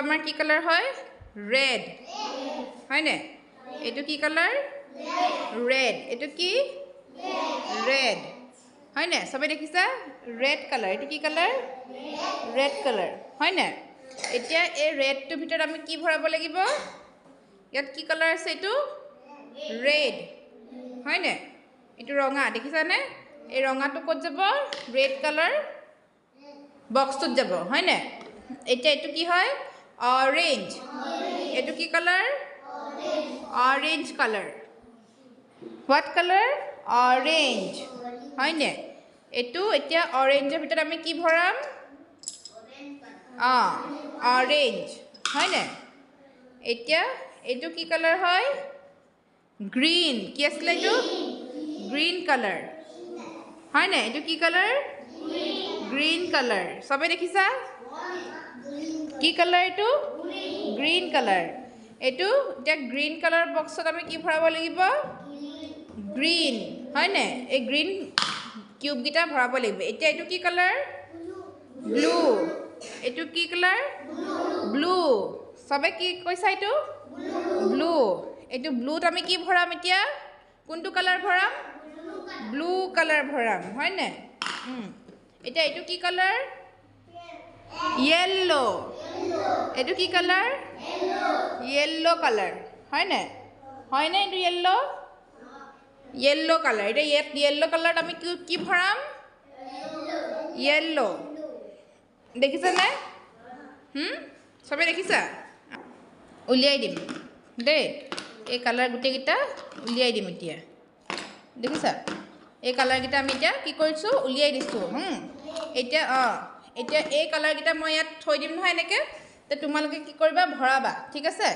আমাৰ কি কালাৰ হয় ৰেড হয়নে এইটো কি কালাৰ ৰেড এইটো কি ৰেড হয়নে সবে দেখিছা ৰেড কালাৰ এইটো কি কালাৰ ৰেড কালাৰ হয়নে এতিয়া এই ৰেডটোৰ ভিতৰত আমি কি ভৰাব লাগিব ইয়াত কি কালাৰ আছে এইটো ৰেড হয়নে এইটো ৰঙা দেখিছানে এই ৰঙাটো ক'ত যাব ৰেড কালাৰ বক্সটোত যাব হয়নে এতিয়া এইটো কি হয় অৰেঞ্জ এইটো কি colour orange colour what colour orange হয়নে এইটো এতিয়া অৰেঞ্জৰ ভিতৰত আমি কি ভৰাম অৰেঞ্জ হয়নে এতিয়া এইটো কি কালাৰ হয় গ্ৰীণ কি আছিলে এইটো গ্ৰীণ কালাৰ হয়নে এইটো কি কালাৰ গ্ৰীণ কালাৰ সবে দেখিছা কি কালাৰ এইটো গ্ৰীণ কালাৰ এইটো এতিয়া গ্ৰীণ কালাৰ বক্সত আমি কি ভৰাব লাগিব গ্ৰীণ হয়নে এই গ্ৰীণ কিউবকেইটা ভৰাব লাগিব এতিয়া এইটো কি কালাৰ ব্লু এইটো কি কালাৰ ব্লু সবে কি কৈছা এইটো ব্লু এইটো ব্লুত আমি কি ভৰাম এতিয়া কোনটো কালাৰ ভৰাম ব্লু কালাৰ ভৰাম হয়নে এতিয়া এইটো কি কালাৰ য়েল্লো এইটো কি কালাৰ য়েল্লো কালাৰ হয়নে হয়নে এইটো য়েল্লো কালাৰ এতিয়া ইয়াত য়েল্লো কালাৰত আমি কি ভৰাম য়েল্লো দেখিছানে সবে দেখিছা উলিয়াই দিম দেই এই কালাৰ গোটেইকেইটা উলিয়াই দিম এতিয়া দেখিছা এই কালাৰকেইটা আমি এতিয়া কি কৰিছোঁ উলিয়াই দিছোঁ এতিয়া এতিয়া এই কালাৰকেইটা মই ইয়াত থৈ দিম নহয় এনেকৈ তো তোমালোকে কি কৰিবা ভৰাবা ঠিক আছে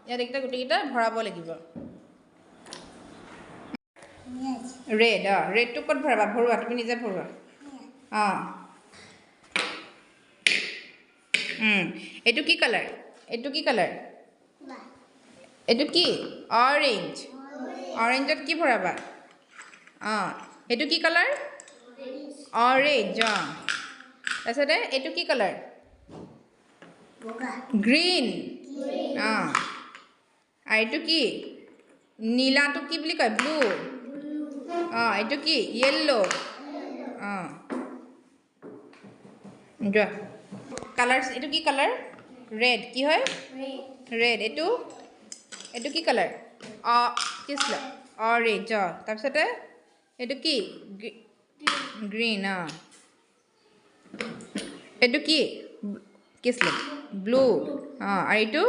ইয়াত এইকেইটা গোটেইকেইটা ভৰাব লাগিব ৰেড ৰেডটো ক'ত ভৰাবা ভৰোৱা তুমি নিজে ভৰোৱা এইটো কি কালাৰ এইটো কি কালাৰ এইটো কি অৰেঞ্জ অৰেঞ্জত কি ভৰাবা এইটো কি কালাৰ অৰেঞ্জ তাৰপিছতে এইটো কি কালাৰ গ্ৰীণ আৰু এইটো কি নীলাটো কি বুলি কয় ব্লু এইটো কি য়েল্লো যোৱা কালাৰ এইটো কি কালাৰ ৰেড কি হয় ৰেড এইটো কি কালাৰ কি আছিলে অৰেঞ্জ তাৰপিছতে এইটো কি গ্ৰীণ এইটো কি আছিলে ব্লু আৰু এইটো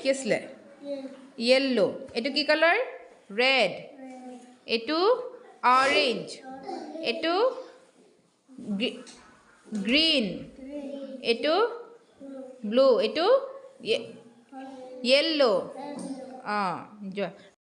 কি আছিলে য়েল্লো এইটো কি কালাৰ ৰেড এইটো অৰেঞ্জ এইটো গ্ৰীণ এইটো ব্লু এইটো য়েল্লো যোৱা